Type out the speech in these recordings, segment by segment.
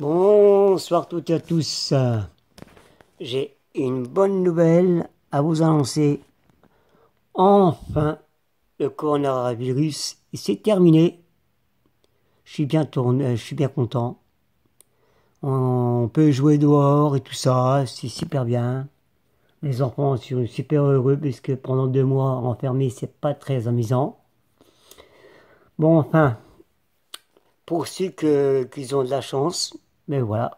Bonsoir toutes et à tous. J'ai une bonne nouvelle à vous annoncer. Enfin, le coronavirus, c'est terminé. Je suis bien tourné, je suis bien content. On peut jouer dehors et tout ça, c'est super bien. Les enfants sont super heureux parce que pendant 2 mois enfermés, c'est pas très amusant. Bon, enfin, pour ceux qui ont de la chance, mais voilà,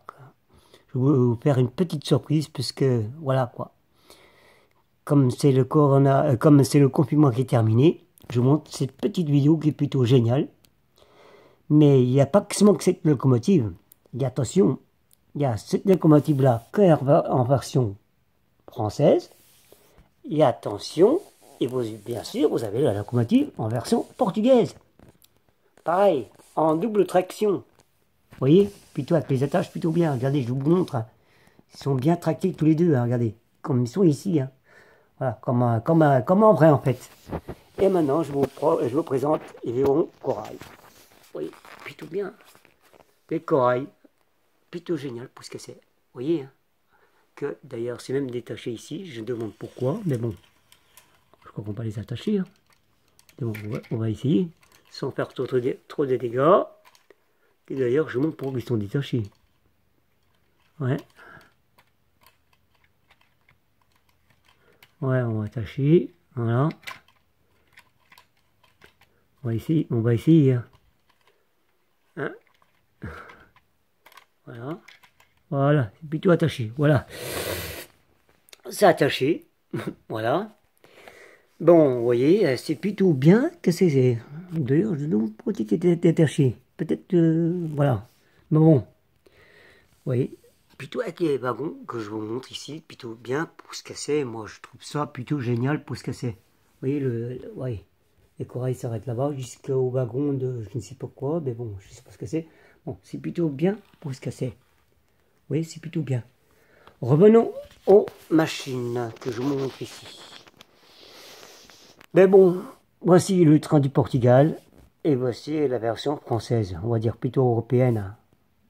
je vais vous faire une petite surprise puisque voilà quoi. Comme c'est le confinement qui est terminé, je vous montre cette petite vidéo qui est plutôt géniale. Mais il n'y a pas seulement que cette locomotive. Il y a attention, il y a cette locomotive-là en version française. Et attention, et vous, bien sûr, vous avez la locomotive en version portugaise. Pareil, en double traction. Vous voyez, plutôt avec les attaches plutôt bien. Regardez, je vous montre, hein. Ils sont bien tractés tous les deux, hein, regardez, comme ils sont ici, hein. Voilà, comme en vrai en fait. Et maintenant, je vous présente les verrons corail. Oui, plutôt bien. Les corails, plutôt génial pour ce que c'est. Vous voyez, hein, que d'ailleurs c'est même détaché ici. Je me demande pourquoi, mais bon, je crois qu'on va pas les attacher. Hein. Mais bon, on va essayer, sans faire trop de dégâts. Et d'ailleurs, je vous montre pourquoi ils sont détachés. Ouais. Ouais, on va attacher. Voilà. On va essayer. Hein. Hein, voilà. Voilà, c'est plutôt attaché. Voilà. C'est attaché. Voilà. Bon, vous voyez, c'est plutôt bien que c'est. D'ailleurs, je ne sais pas qui était détaché. Peut-être, voilà. Mais bon, vous voyez, plutôt avec les wagons que je vous montre ici, plutôt bien pour ce que c'est. Moi, je trouve ça plutôt génial pour ce que c'est. Vous voyez, ouais, les corails s'arrêtent là-bas jusqu'au wagon de je ne sais pas quoi, mais bon, je ne sais pas ce que c'est. Bon, c'est plutôt bien pour ce que c'est. Vous voyez, c'est plutôt bien. Revenons aux machines que je vous montre ici. Mais bon, voici le train du Portugal et voici la version française, on va dire plutôt européenne.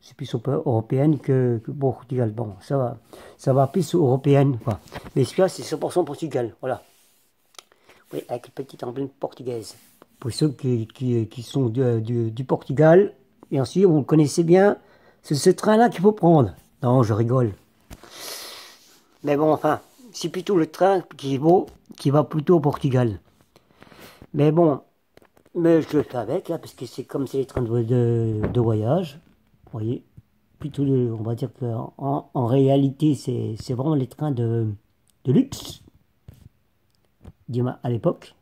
C'est plus européenne que Portugal. Bon, ça va plus européenne, quoi. Mais celui-là, c'est 100% Portugal, voilà. Oui, avec une petite emblème portugaise. Pour ceux qui sont du Portugal, bien sûr, vous le connaissez bien, c'est ce train-là qu'il faut prendre. Non, je rigole. Mais bon, enfin, c'est plutôt le train qui va plutôt au Portugal. Mais bon, mais je le fais avec, hein, parce que c'est comme c'est les trains de voyage. Vous voyez, plutôt, on va dire qu'en réalité, c'est vraiment les trains de luxe, à l'époque.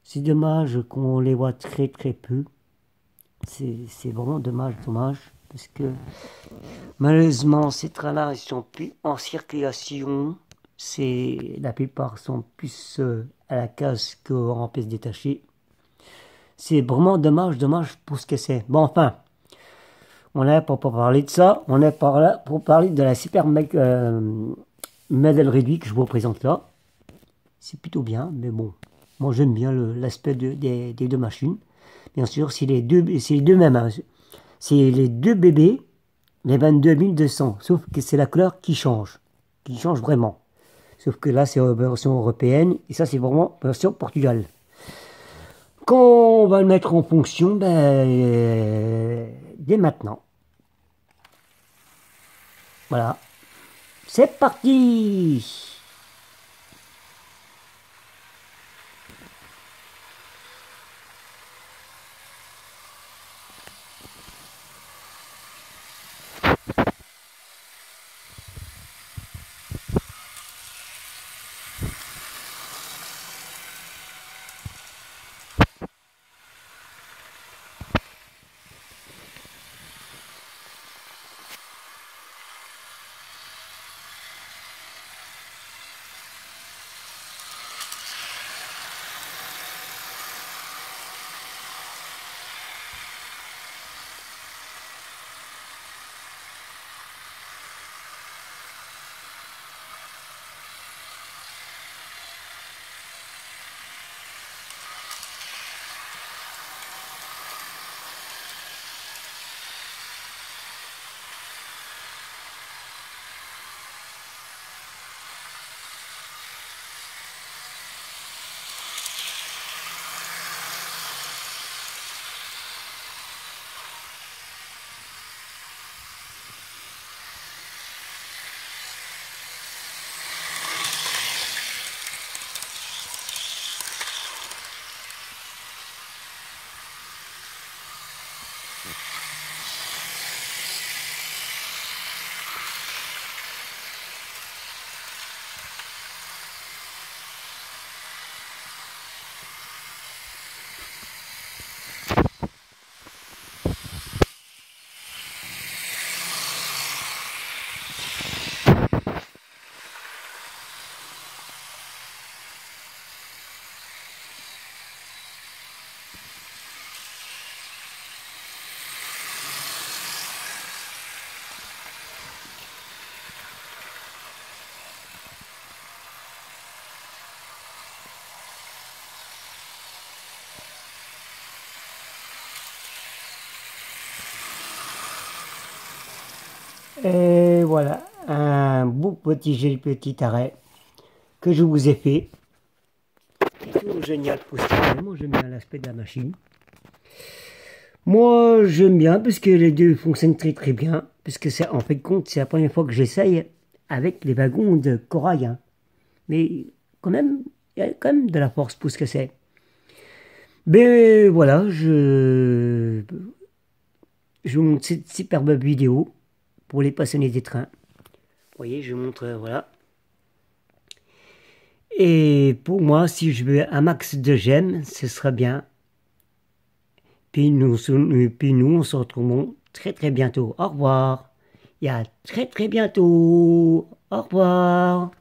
C'est dommage qu'on les voit très très peu. C'est vraiment dommage, parce que malheureusement, ces trains-là, ils sont plus en circulation. La plupart sont plus à la case qu'en pièces détachées. C'est vraiment dommage pour ce que c'est. Bon, enfin, on est là pour parler de ça. On est par là pour parler de la super modèle réduit que je vous présente là. C'est plutôt bien, mais bon, moi j'aime bien l'aspect des deux machines. Bien sûr, c'est les deux mêmes. Hein. C'est les deux bébés, les 22 200. Sauf que c'est la couleur qui change vraiment. Sauf que là, c'est en version européenne, et ça, c'est vraiment version Portugal. Quand on va le mettre en fonction, ben, dès maintenant. Voilà. C'est parti! Et voilà, un beau petit arrêt que je vous ai fait. Tout génial pour ça. Moi j'aime bien l'aspect de la machine. Moi j'aime bien parce que les deux fonctionnent très bien. Parce que c'est en fait de compte, c'est la première fois que j'essaye avec les wagons de corail, hein. Mais quand même, il y a quand même de la force pour ce que c'est. Mais voilà, je vous montre cette superbe vidéo pour les passionnés des trains. Vous voyez, je vous montre, voilà. Et pour moi, si je veux un max de j'aime, ce serait bien. Puis nous, on se retrouve très bientôt. Au revoir. Et à très bientôt. Au revoir.